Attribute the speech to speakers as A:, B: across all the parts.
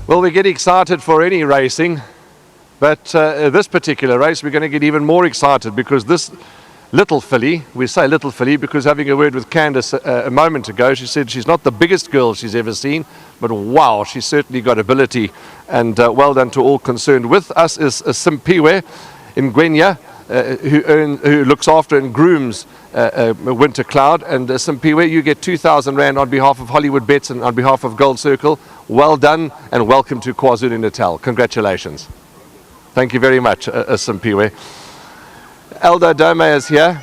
A: Well, we get excited for any racing, but this particular race we're going to get even more excited because this little filly, we say little filly because having a word with Candace a moment ago, she said she's not the biggest girl she's ever seen, but wow, she's certainly got ability, and well done to all concerned. With us is Simpiwe in Gwenya, who looks after and grooms Winter Cloud. And Simpiwe, you get 2,000 Rand on behalf of Hollywoodbets and on behalf of Gold Circle. Well done and welcome to KwaZulu-Natal. Congratulations. Thank you very much, Simpiwe. Aldo Dome is here,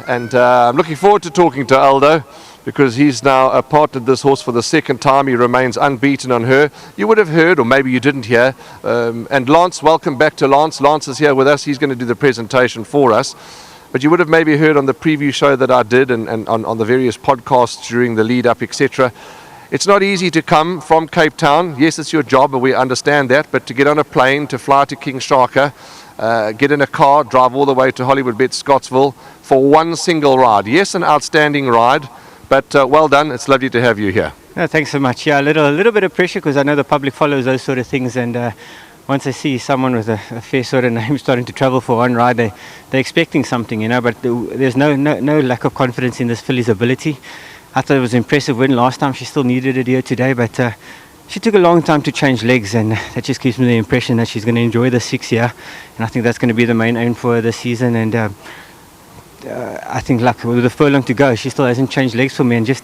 A: and I'm looking forward to talking to Aldo because he's now partnered this horse for the second time. He remains unbeaten on her. You would have heard, or maybe you didn't hear, and Lance, welcome back to Lance. Lance is here with us. He's going to do the presentation for us. But you would have maybe heard on the preview show that I did and on the various podcasts during the lead up, etc. It's not easy to come from Cape Town. Yes, it's your job, and we understand that. But to get on a plane, to fly to King Shaka, get in a car, drive all the way to Hollywoodbets Scottsville for one single ride. Yes, an outstanding ride, but well done. It's lovely to have you here.
B: No, thanks so much. Yeah, a little bit of pressure because I know the public follows those sort of things, and once I see someone with a fair sort of name starting to travel for one ride, they're expecting something, But there's no lack of confidence in this filly's ability. I thought it was an impressive win last time. She still needed it here today, but she took a long time to change legs, and that just gives me the impression that she's going to enjoy the 6 year, and I think that's going to be the main aim for her this season. And I think, like, with a furlong to go, she still hasn't changed legs for me, and just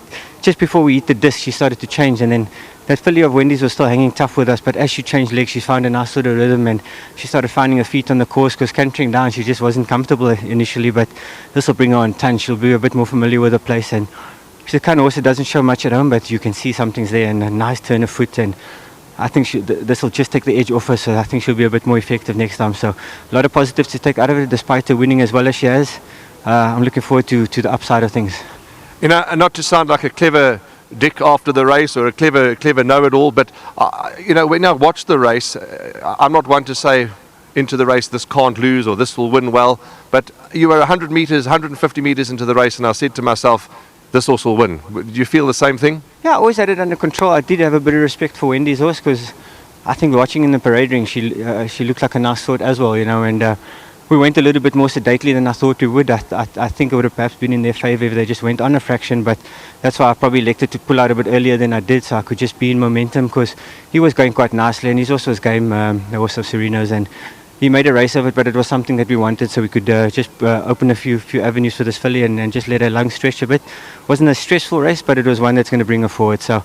B: before we hit the disc, she started to change, and then that filly of Wendy's was still hanging tough with us, but as she changed legs, she found a nice sort of rhythm, and she started finding her feet on the course, because cantering down, she just wasn't comfortable initially, but this will bring her on ton. She'll be a bit more familiar with the place, and she's the kind of horse that doesn't show much at home, but you can see something's there, and a nice turn of foot, and I think this will just take the edge off her, so I think she'll be a bit more effective next time. So a lot of positives to take out of it, despite her winning as well as she has. I'm looking forward to the upside of things.
A: And not to sound like a clever dick after the race or a clever know-it-all, but when I watch the race, I'm not one to say into the race this can't lose or this will win well, but you were 100 meters, 150 meters into the race, and I said to myself, this horse will win. Do you feel the same thing?
B: Yeah, I always had it under control. I did have a bit of respect for Wendy's horse because I think watching in the parade ring, she looked like a nice sort as well, and we went a little bit more sedately than I thought we would. I think it would have perhaps been in their favour if they just went on a fraction, but that's why I probably elected to pull out a bit earlier than I did, so I could just be in momentum, because he was going quite nicely, and he's also his game, there was some Serenos, and he made a race of it, but it was something that we wanted, so we could just open a few avenues for this filly and just let her lungs stretch a bit. Wasn't a stressful race, but it was one that's going to bring her forward. So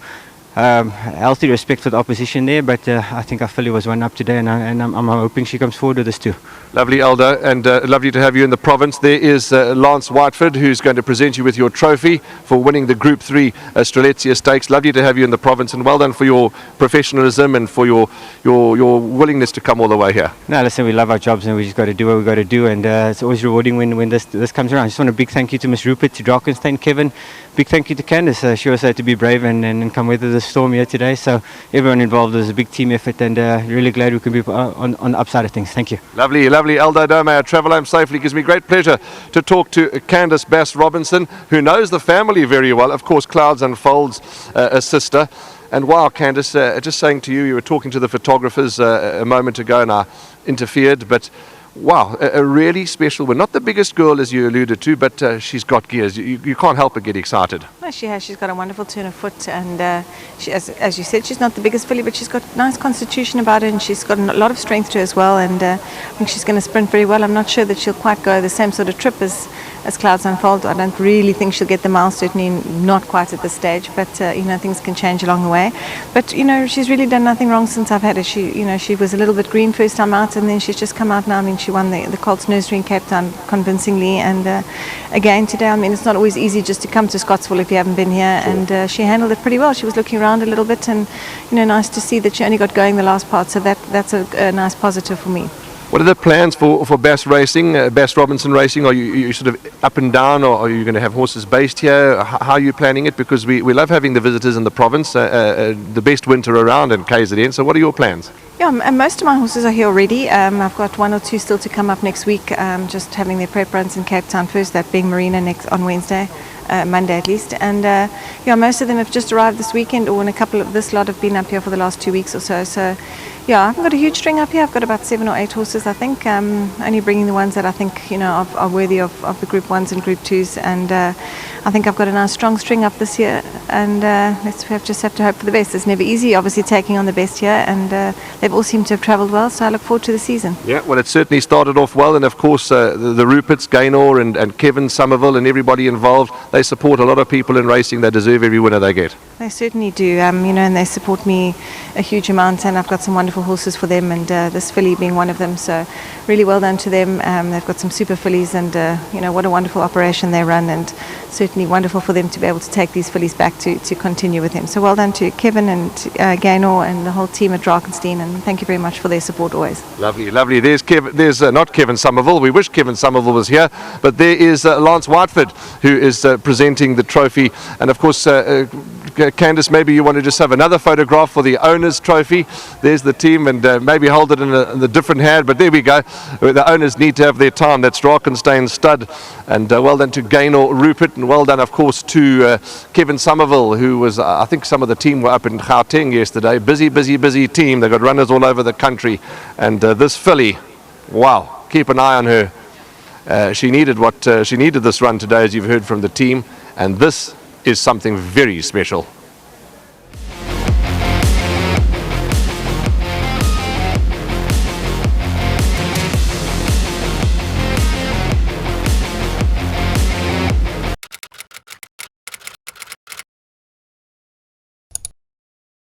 B: healthy respect for the opposition there, but I think our filly was one up today, and I'm hoping she comes forward with this too.
A: Lovely, Aldo, and lovely to have you in the province. There is Lance Whiteford, who's going to present you with your trophy for winning the Group 3 Strelitzia Stakes. Lovely to have you in the province, and well done for your professionalism and for your willingness to come all the way here.
B: No, listen, we love our jobs, and we just got to do what we got to do, and it's always rewarding when this comes around. I just want a big thank you to Miss Rupert, to Drakenstein, Kevin. Big thank you to Candace. She also had to be brave and come weather the storm here today. So everyone involved was a big team effort, and really glad we can be on the upside of things. Thank you.
A: Lovely, Aldo Dome. Travel home safely. Gives me great pleasure to talk to Candace Bass Robinson, who knows the family very well. Of course, Clouds Unfold's a sister. And wow, Candace, just saying to you, you were talking to the photographers a moment ago, and I interfered, but wow, a really special one. Not the biggest girl, as you alluded to, but she's got gears. You can't help but get excited.
C: No, she has. She's got a wonderful turn of foot, and she, as you said, she's not the biggest filly, but she's got nice constitution about her, and she's got a lot of strength to her as well, and I think she's going to sprint very well. I'm not sure that she'll quite go the same sort of trip as Clouds Unfold. I don't really think she'll get the mile, certainly not quite at this stage, but things can change along the way. But she's really done nothing wrong since I've had her. She was a little bit green first time out, and then she's just come out now. I mean, she won the Colts Nursery in Cape Town convincingly, and again today, I mean, it's not always easy just to come to Scottsville if you haven't been here, and she handled it pretty well. She was looking around a little bit, and nice to see that she only got going the last part, so that's a nice positive for me.
A: What are the plans for Bass Racing, Bass Robinson Racing? Are you sort of up and down, or are you going to have horses based here? How are you planning it? Because we love having the visitors in the province, the best winter around in KZN. So what are your plans?
C: Yeah, and most of my horses are here already. I've got one or two still to come up next week, just having their prep runs in Cape Town first, that being Marina next on Wednesday. Monday at least. And yeah, most of them have just arrived this weekend, or in a couple of this lot have been up here for the last 2 weeks or so. So yeah, I haven't got a huge string up here. I've got about 7 or 8 horses, I think. Only bringing the ones that I think, you know, are worthy of the Group 1s and Group 2s. And I think I've got a nice strong string up this year. And just have to hope for the best. It's never easy, obviously, taking on the best here. And they've all seemed to have travelled well. So I look forward to the season.
A: Yeah, well, it certainly started off well. And of course, the Ruperts, Gaynor and Kevin Somerville and everybody involved, they support a lot of people in racing. They deserve every winner they get.
C: They certainly do, you know, and they support me a huge amount, and I've got some wonderful horses for them, and this filly being one of them, so really well done to them. They've got some super fillies, and you know, what a wonderful operation they run, and certainly wonderful for them to be able to take these fillies back to continue with him. So well done to Kevin and Gaynor and the whole team at Drakenstein, and thank you very much for their support always.
A: Lovely, lovely. There's not Kevin Somerville. We wish Kevin Somerville was here, but there is Lance Whiteford, who is presenting the trophy, and of course Candice, maybe you want to just have another photograph for the owner's trophy. There's the team, and maybe hold it in a different hand, but there we go. The owners need to have their time. That's Drakenstein Stud, and well done to Gaynor Rupert, and well done of course to Kevin Somerville, who was, I think some of the team were up in Gauteng yesterday. Busy team. They've got runners all over the country, and this filly, wow, keep an eye on her. She needed this run today, as you've heard from the team, and this is something very special.